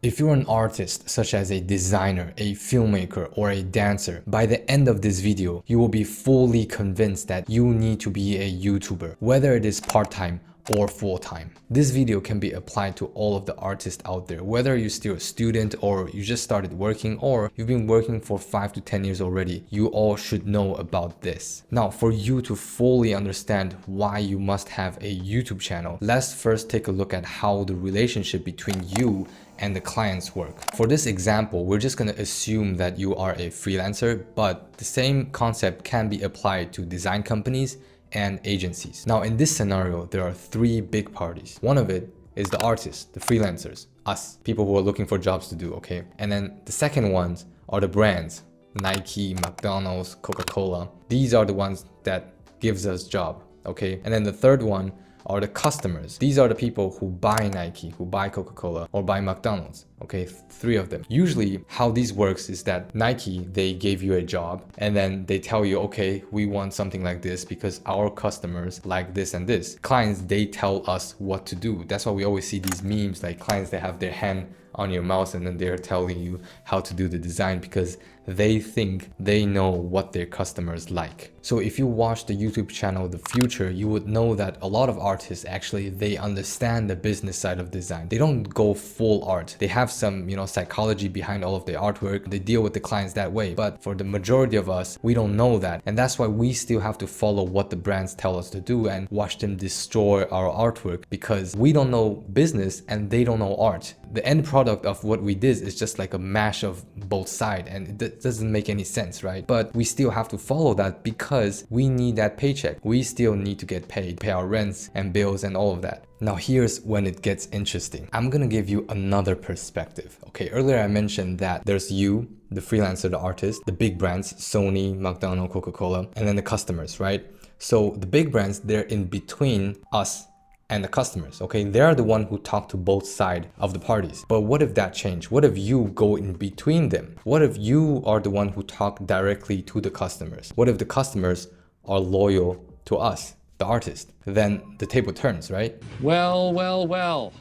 If you're an artist, such as a designer, a filmmaker, or a dancer, by the end of this video, you will be fully convinced that you need to be a YouTuber, whether it is part-time or full-time. This video can be applied to all of the artists out there, whether you're still a student or you just started working or you've been working for 5 to 10 years already. You all should know about this. Now, for you to fully understand why you must have a YouTube channel, let's first take a look at how the relationship between you and the clients work. For this example, we're just going to assume that you are a freelancer, but the same concept can be applied to design companies and agencies. Now, in this scenario, there are 3 big parties. One of it is the artists, the freelancers, us, people who are looking for jobs to do, okay? And then the second ones are the brands, Nike, McDonald's, Coca-Cola. These are the ones that gives us job, okay? And then the third one are the customers. These are the people who buy Nike, who buy Coca-Cola, or buy McDonald's. Okay, 3 of them. Usually how this works is that Nike, they gave you a job and then they tell you, okay, we want something like this because our customers like this and this. Clients, they tell us what to do. That's why we always see these memes, like clients, they have their hand on your mouse and then they're telling you how to do the design because they think they know what their customers like. So if you watch the YouTube channel The Future, you would know that a lot of artists actually, they understand the business side of design. They don't go full art. They have some, psychology behind all of their artwork. They deal with the clients that way. But for the majority of us, we don't know that. And that's why we still have to follow what the brands tell us to do and watch them destroy our artwork because we don't know business and they don't know art. The end product of what we did is just like a mash of both sides and it doesn't make any sense, right? But we still have to follow that because we need that paycheck. We still need to get paid, pay our rents and bills and all of that. Now here's when it gets interesting. I'm gonna give you another perspective. Okay, earlier I mentioned that there's you, the freelancer, the artist, the big brands, Sony, McDonald's, Coca-Cola, and then the customers, right? So the big brands, they're in between us and the customers, okay? They're the one who talk to both sides of the parties. But what if that changed? What if you go in between them? What if you are the one who talk directly to the customers? What if the customers are loyal to us, the artist? Then the table turns, right? Well.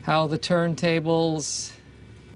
How the turntables...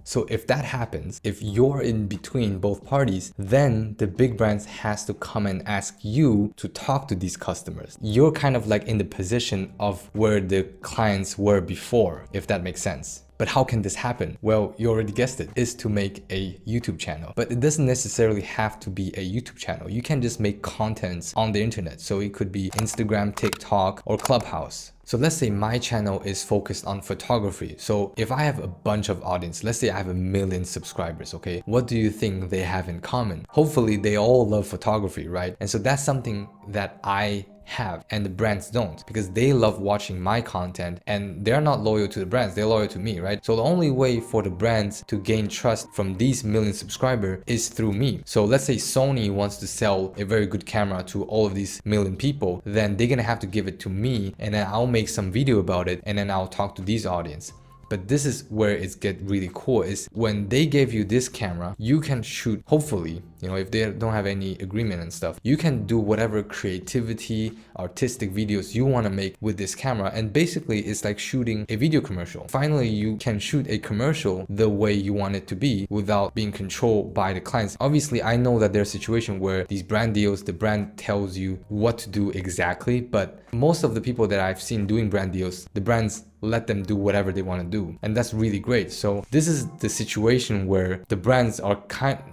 So if that happens, if you're in between both parties, then the big brands has to come and ask you to talk to these customers. You're kind of like in the position of where the clients were before, if that makes sense. But how can this happen? Well, you already guessed it, is to make a YouTube channel. But it doesn't necessarily have to be a YouTube channel. You can just make contents on the internet. So it could be Instagram, TikTok, or Clubhouse. So let's say my channel is focused on photography. So if I have a bunch of audience, let's say I have 1 million subscribers, okay? What do you think they have in common? Hopefully they all love photography, right? And so that's something that I have and the brands don't because they love watching my content and they're not loyal to the brands, they're loyal to me, right? So the only way for the brands to gain trust from these 1 million subscribers is through me. So let's say Sony wants to sell a very good camera to all of these 1 million people, then they're gonna have to give it to me and then I'll make some video about it and then I'll talk to these audience. But this is where it gets really cool is when they gave you this camera, you can shoot, hopefully, if they don't have any agreement and stuff, you can do whatever creativity, artistic videos you want to make with this camera. And basically it's like shooting a video commercial. Finally, you can shoot a commercial the way you want it to be without being controlled by the clients. Obviously, I know that there's a situation where these brand deals, the brand tells you what to do exactly, but most of the people that I've seen doing brand deals, the brands let them do whatever they want to do, and that's really great. So this is the situation where the brands are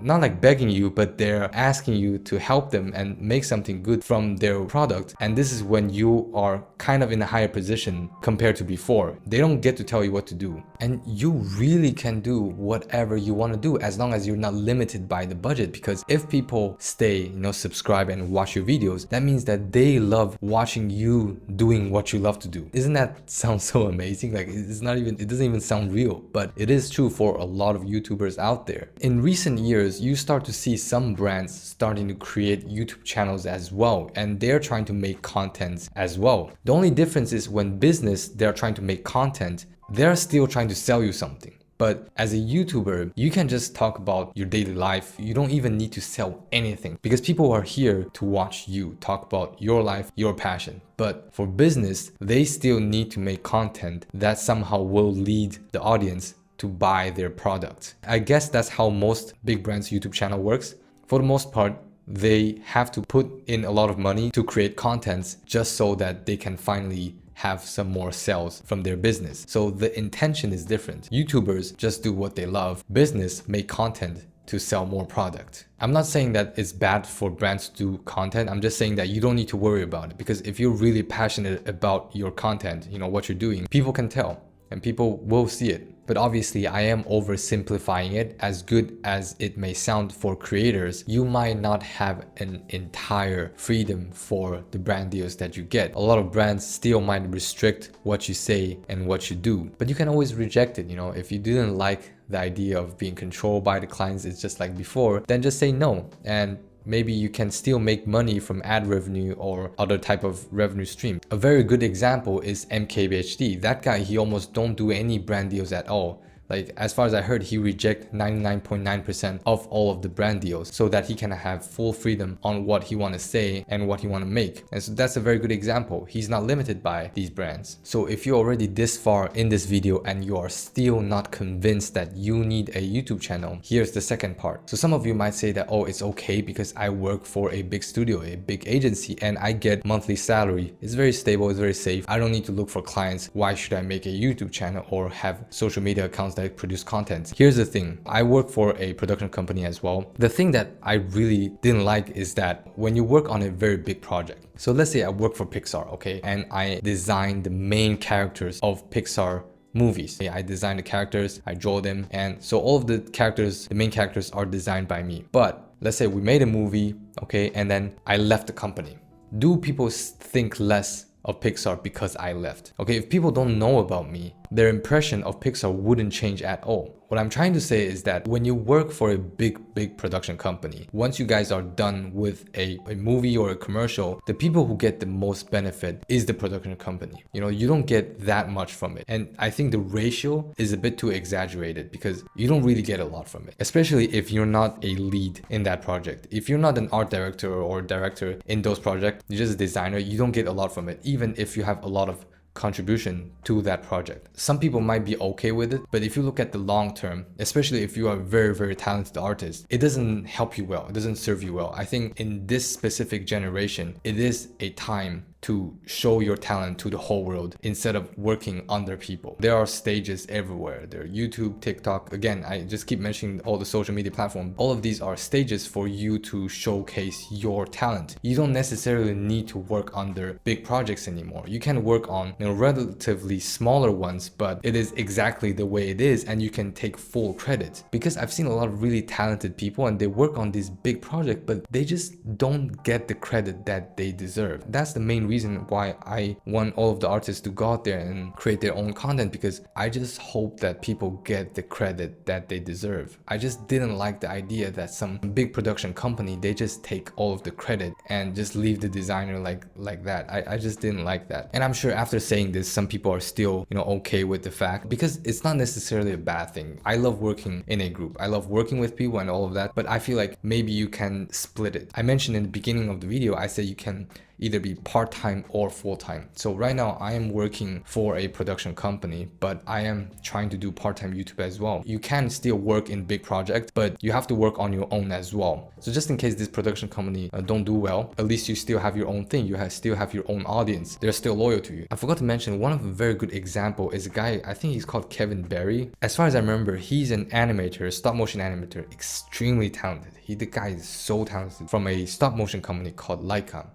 not like begging you, but they're asking you to help them and make something good from their product. And this is when you are kind of in a higher position compared to before. They don't get to tell you what to do, and you really can do whatever you want to do as long as you're not limited by the budget. Because if people stay, subscribe and watch your videos, that means that they love watching you doing what you love to do. Isn't that sound so amazing? Like it doesn't even sound real, but it is true for a lot of YouTubers out there. In recent years, you start to see some brands starting to create YouTube channels as well, and they're trying to make content as well. The only difference is when business, they're trying to make content, they're still trying to sell you something. But as a YouTuber, you can just talk about your daily life. You don't even need to sell anything because people are here to watch you talk about your life, your passion. But for business, they still need to make content that somehow will lead the audience to buy their product. I guess that's how most big brands YouTube channel works. For the most part, they have to put in a lot of money to create contents just so that they can finally have some more sales from their business. So the intention is different. YouTubers just do what they love. Business make content to sell more product. I'm not saying that it's bad for brands to do content. I'm just saying that you don't need to worry about it, because if you're really passionate about your content, what you're doing, people can tell and people will see it. But obviously I am oversimplifying it. As good as it may sound for creators, you might not have an entire freedom for the brand deals that you get. A lot of brands still might restrict what you say and what you do, but you can always reject it. If you didn't like the idea of being controlled by the clients, it's just like before, then just say no, and maybe you can still make money from ad revenue or other type of revenue stream. A very good example is MKBHD. That guy, he almost don't do any brand deals at all. Like, as far as I heard, he reject 99.9% of all of the brand deals so that he can have full freedom on what he want to say and what he want to make. And so that's a very good example. He's not limited by these brands. So if you're already this far in this video and you are still not convinced that you need a YouTube channel, here's the second part. So some of you might say that, oh, it's okay because I work for a big studio, a big agency, and I get monthly salary. It's very stable, it's very safe. I don't need to look for clients. Why should I make a YouTube channel or have social media accounts that produce content? Here's the thing. I work for a production company as well. The thing that I really didn't like is that when you work on a very big project, so let's say I work for Pixar, okay, and I design the main characters of Pixar movies. I design the characters, I draw them, and so all of the characters, the main characters, are designed by me. But let's say we made a movie, okay, and then I left the company. Do people think less of Pixar because I left? Okay, if people don't know about me, their impression of Pixar wouldn't change at all. What I'm trying to say is that when you work for a big production company, once you guys are done with a movie or a commercial, the people who get the most benefit is the production company. You don't get that much from it. And I think the ratio is a bit too exaggerated because you don't really get a lot from it, especially if you're not a lead in that project. If you're not an art director or director in those projects, you're just a designer, you don't get a lot from it, even if you have a lot of contribution to that project. Some people might be okay with it, but if you look at the long term, especially if you are a very talented artist, it doesn't help you well, it doesn't serve you well. I think in this specific generation, it is a time to show your talent to the whole world instead of working under people. There are stages everywhere. There are YouTube, TikTok. Again, I just keep mentioning all the social media platforms. All of these are stages for you to showcase your talent. You don't necessarily need to work under big projects anymore. You can work on relatively smaller ones, but it is exactly the way it is, and you can take full credit. Because I've seen a lot of really talented people and they work on this big project, but they just don't get the credit that they deserve. That's the main reason why I want all of the artists to go out there and create their own content, because I just hope that people get the credit that they deserve. I just didn't like the idea that some big production company, they just take all of the credit and just leave the designer like that. I just didn't like that. And I'm sure after saying this, some people are still, okay with the fact, because it's not necessarily a bad thing. I love working in a group. I love working with people and all of that, but I feel like maybe you can split it. I mentioned in the beginning of the video, I said you can either be part-time or full-time. So right now I am working for a production company, but I am trying to do part-time YouTube as well. You can still work in big projects, but you have to work on your own as well. So just in case this production company don't do well, at least you still have your own thing. You still have your own audience. They're still loyal to you. I forgot to mention, one of a very good example is a guy, I think he's called Kevin Barry. As far as I remember, he's an animator, a stop motion animator, extremely talented. The guy is so talented, from a stop motion company called Leica.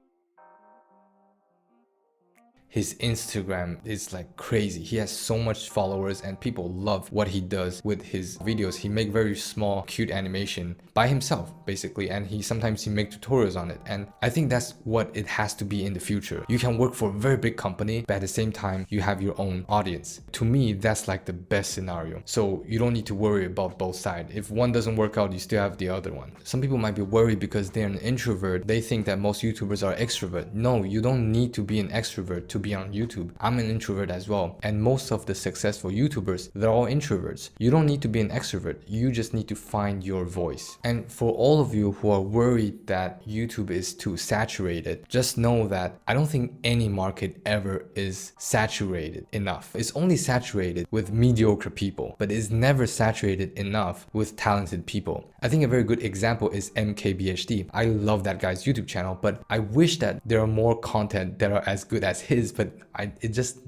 His Instagram is like crazy. He has so much followers and people love what he does with his videos. He make very small, cute animation by himself, basically, and sometimes he make tutorials on it. And I think that's what it has to be in the future. You can work for a very big company, but at the same time, you have your own audience. To me, that's like the best scenario. So you don't need to worry about both sides. If one doesn't work out, you still have the other one. Some people might be worried because they're an introvert. They think that most YouTubers are extrovert. No, you don't need to be an extrovert to be on YouTube. I'm an introvert as well, and most of the successful YouTubers, they're all introverts. You don't need to be an extrovert, you just need to find your voice. And for all of you who are worried that YouTube is too saturated, just know that I don't think any market ever is saturated enough. It's only saturated with mediocre people, but it's never saturated enough with talented people. I think a very good example is MKBHD. I love that guy's YouTube channel, but I wish that there are more content that are as good as his, but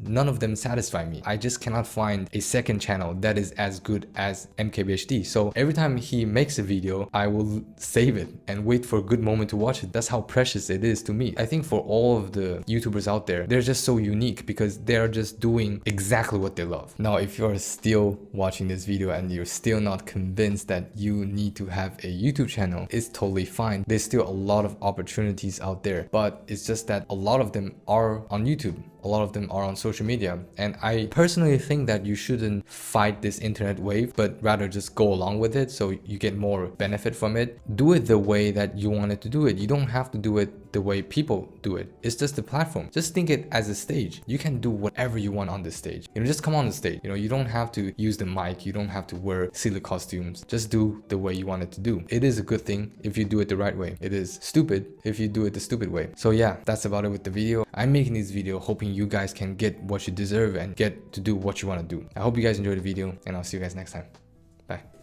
none of them satisfy me. I just cannot find a second channel that is as good as MKBHD. So every time he makes a video, I will save it and wait for a good moment to watch it. That's how precious it is to me. I think for all of the YouTubers out there, they're just so unique because they're just doing exactly what they love. Now, if you're still watching this video and you're still not convinced that you need to have a YouTube channel, it's totally fine. There's still a lot of opportunities out there, but it's just that a lot of them are on YouTube. A lot of them are on social media, and I personally think that you shouldn't fight this internet wave, but rather just go along with it so you get more benefit from it. Do it the way that you wanted to do it. You don't have to do it the way people do it. It's just a platform. Just think it as a stage. You can do whatever you want on the stage. Just come on the stage. You don't have to use the mic. You don't have to wear silly costumes. Just do the way you want it to do. It is a good thing if you do it the right way. It is stupid if you do it the stupid way. So yeah, that's about it with the video. I'm making this video hoping you guys can get what you deserve and get to do what you want to do. I hope you guys enjoyed the video, and I'll see you guys next time. Bye.